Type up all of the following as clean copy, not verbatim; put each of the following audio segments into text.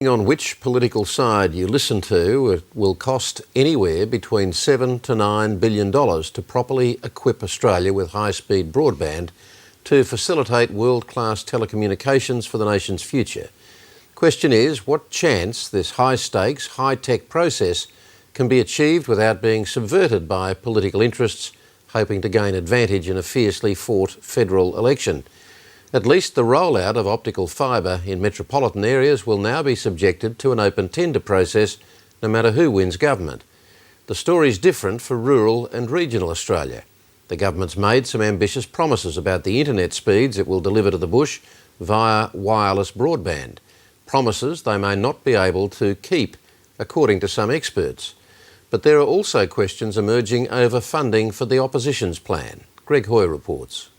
On which political side you listen to, it will cost anywhere between $7 to $9 billion to properly equip Australia with high-speed broadband to facilitate world-class telecommunications for the nation's future. Question is, what chance this high-stakes, high-tech process can be achieved without being subverted by political interests hoping to gain advantage in a fiercely fought federal election? At least the rollout of optical fibre in metropolitan areas will now be subjected to an open tender process, no matter who wins government. The story's different for rural and regional Australia. The government's made some ambitious promises about the internet speeds it will deliver to the bush via wireless broadband. Promises they may not be able to keep, according to some experts. But there are also questions emerging over funding for the opposition's plan. Greg Hoy reports.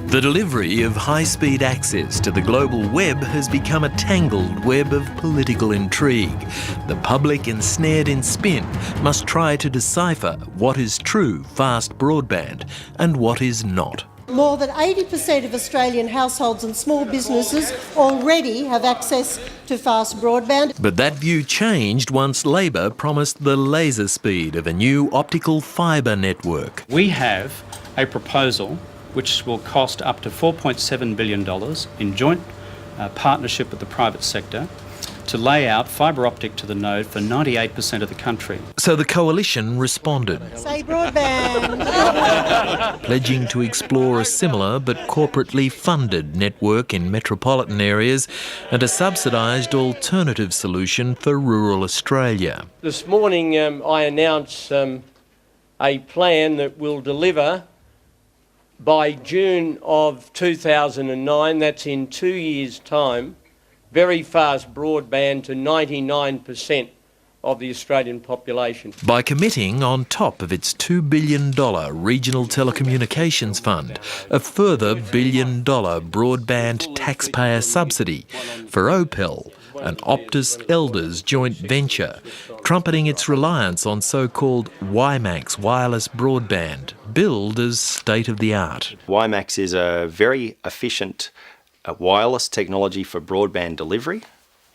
The delivery of high-speed access to the global web has become a tangled web of political intrigue. The public, ensnared in spin, must try to decipher what is true fast broadband and what is not. More than 80% of Australian households and small businesses already have access to fast broadband. But that view changed once Labor promised the laser speed of a new optical fibre network. We have a proposal which will cost up to $4.7 billion in joint partnership with the private sector to lay out fibre optic to the node for 98% of the country. So the coalition responded, Say broadband! pledging to explore a similar but corporately funded network in metropolitan areas and a subsidised alternative solution for rural Australia. This morning I announce a plan that will deliver by June of 2009, that's in 2 years' time, very fast broadband to 99% of the Australian population. By committing, on top of its $2 billion Regional Telecommunications Fund, a further $1 billion broadband taxpayer subsidy for OPEL, an Optus Elders joint venture, trumpeting its reliance on so-called WiMAX wireless broadband, billed as state-of-the-art. WiMAX is a very efficient wireless technology for broadband delivery,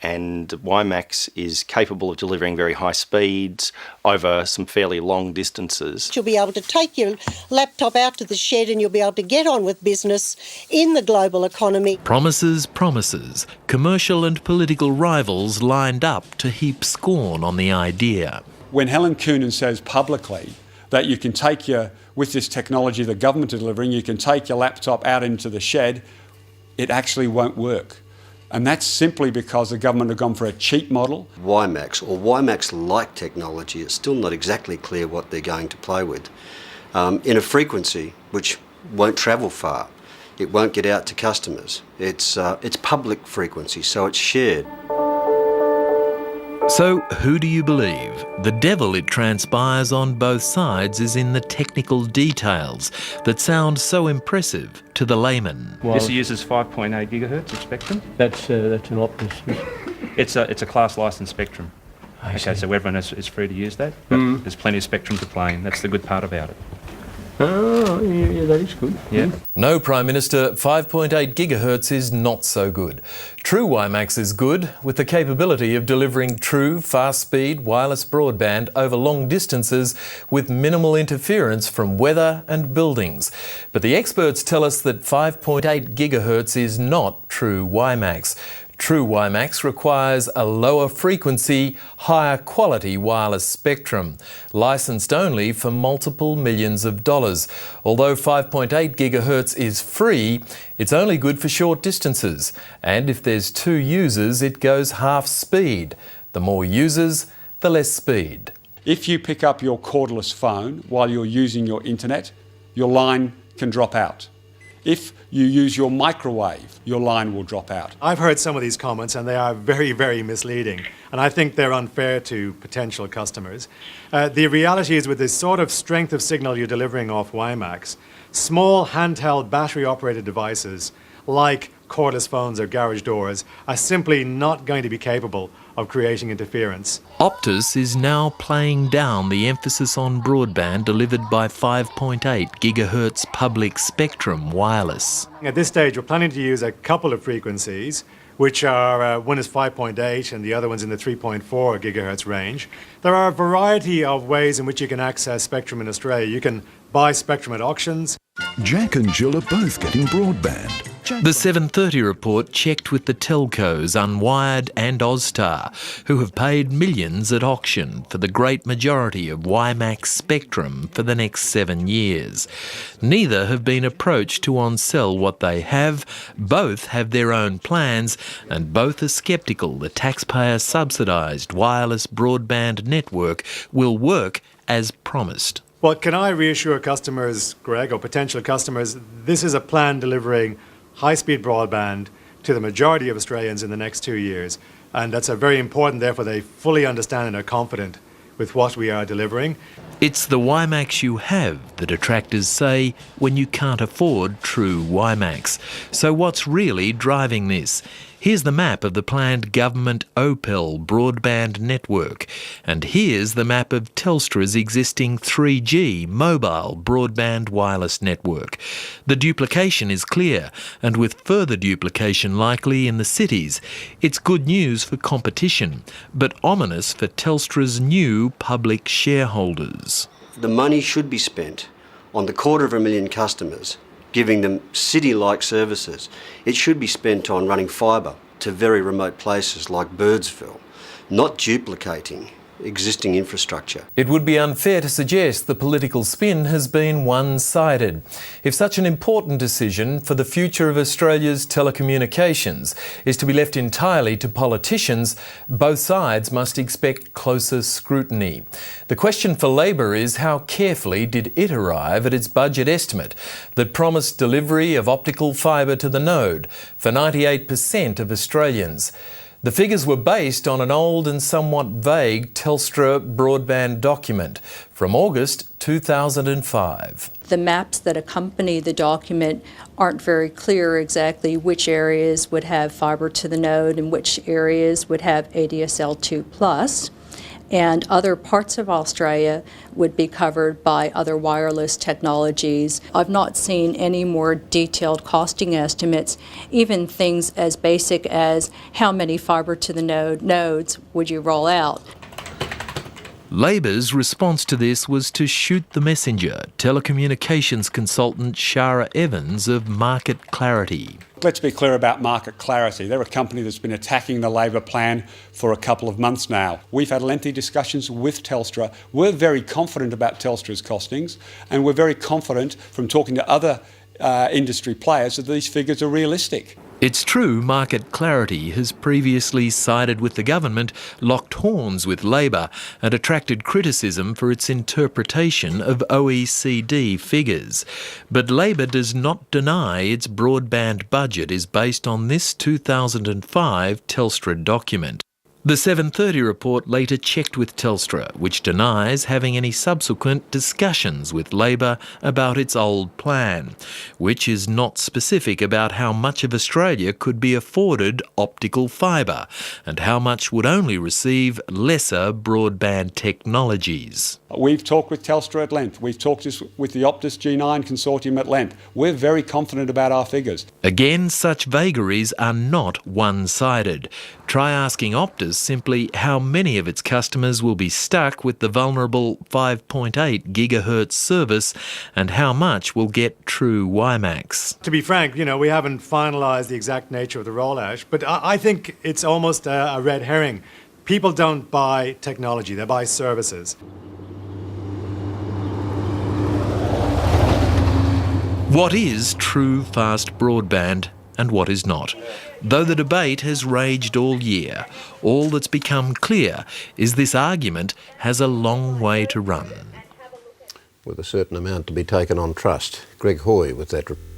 and WiMAX is capable of delivering very high speeds over some fairly long distances. You'll be able to take your laptop out to the shed and you'll be able to get on with business in the global economy. Promises, promises. Commercial and political rivals lined up to heap scorn on the idea. When Helen Coonan says publicly that you can take with this technology the government are delivering, you can take your laptop out into the shed, it actually won't work. And that's simply because the government have gone for a cheap model. WiMAX or WiMAX-like technology, it's still not exactly clear what they're going to play with. In a frequency which won't travel far, it won't get out to customers. It's public frequency, so it's shared. So who do you believe? The devil, it transpires, on both sides is in the technical details that sound so impressive to the layman. Well, this uses 5.8 gigahertz of spectrum. That's an Optus. It's a class licensed spectrum. Okay, so everyone is free to use that, but there's plenty of spectrum to play in. That's the good part about it. Oh, yeah, that is good. Yeah. No, Prime Minister, 5.8 gigahertz is not so good. True WiMAX is good, with the capability of delivering true, fast-speed wireless broadband over long distances with minimal interference from weather and buildings. But the experts tell us that 5.8 gigahertz is not true WiMAX. True WiMAX requires a lower frequency, higher quality wireless spectrum, licensed only for multiple millions of dollars. Although 5.8 gigahertz is free, it's only good for short distances. And if there's 2 users, it goes half speed. The more users, the less speed. If you pick up your cordless phone while you're using your internet, your line can drop out. If you use your microwave, your line will drop out. I've heard some of these comments and they are very, very misleading. And I think they're unfair to potential customers. The reality is, with this sort of strength of signal you're delivering off WiMAX, small handheld battery-operated devices like cordless phones or garage doors are simply not going to be capable of creating interference. Optus is now playing down the emphasis on broadband delivered by 5.8 gigahertz public spectrum wireless. At this stage, we're planning to use a couple of frequencies, which are, one is 5.8 and the other one's in the 3.4 gigahertz range. There are a variety of ways in which you can access spectrum in Australia. You can buy spectrum at auctions. Jack and Jill are both getting broadband. The 7:30 report checked with the telcos Unwired and Ozstar, who have paid millions at auction for the great majority of WiMAX spectrum for the next 7 years. Neither have been approached to on-sell what they have, both have their own plans, and both are sceptical the taxpayer-subsidised wireless broadband network will work as promised. Well, can I reassure customers, Greg, or potential customers, this is a plan delivering high-speed broadband to the majority of Australians in the next 2 years. And that's very important, therefore they fully understand and are confident with what we are delivering. It's the WiMAX you have that detractors say when you can't afford true WiMAX. So what's really driving this? Here's the map of the planned government OPEL broadband network. And here's the map of Telstra's existing 3G mobile broadband wireless network. The duplication is clear, and with further duplication likely in the cities, it's good news for competition, but ominous for Telstra's new public shareholders. The money should be spent on the 250,000 customers, giving them city-like services. It should be spent on running fibre to very remote places like Birdsville, not duplicating existing infrastructure. It would be unfair to suggest the political spin has been one-sided. If such an important decision for the future of Australia's telecommunications is to be left entirely to politicians, both sides must expect closer scrutiny. The question for Labor is how carefully did it arrive at its budget estimate that promised delivery of optical fibre to the node for 98% of Australians. The figures were based on an old and somewhat vague Telstra broadband document from August 2005. The maps that accompany the document aren't very clear exactly which areas would have fibre to the node and which areas would have ADSL2+. And other parts of Australia would be covered by other wireless technologies. I've not seen any more detailed costing estimates, even things as basic as how many fibre to the node nodes would you roll out. Labor's response to this was to shoot the messenger, telecommunications consultant Shara Evans of Market Clarity. Let's be clear about Market Clarity. They're a company that's been attacking the Labor plan for a couple of months now. We've had lengthy discussions with Telstra. We're very confident about Telstra's costings, and we're very confident from talking to other industry players that these figures are realistic. It's true Market Clarity has previously sided with the government, locked horns with Labor and attracted criticism for its interpretation of OECD figures. But Labor does not deny its broadband budget is based on this 2005 Telstra document. The 7:30 report later checked with Telstra, which denies having any subsequent discussions with Labor about its old plan, which is not specific about how much of Australia could be afforded optical fibre and how much would only receive lesser broadband technologies. We've talked with Telstra at length. We've talked with the Optus G9 consortium at length. We're very confident about our figures. Again, such vagaries are not one-sided. Try asking Optus simply how many of its customers will be stuck with the vulnerable 5.8 gigahertz service and how much will get true WiMAX. To be frank, we haven't finalised the exact nature of the rollout, but I think it's almost a red herring. People don't buy technology, they buy services. What is true fast broadband and what is not? Though the debate has raged all year, all that's become clear is this argument has a long way to run. With a certain amount to be taken on trust. Greg Hoy with that report.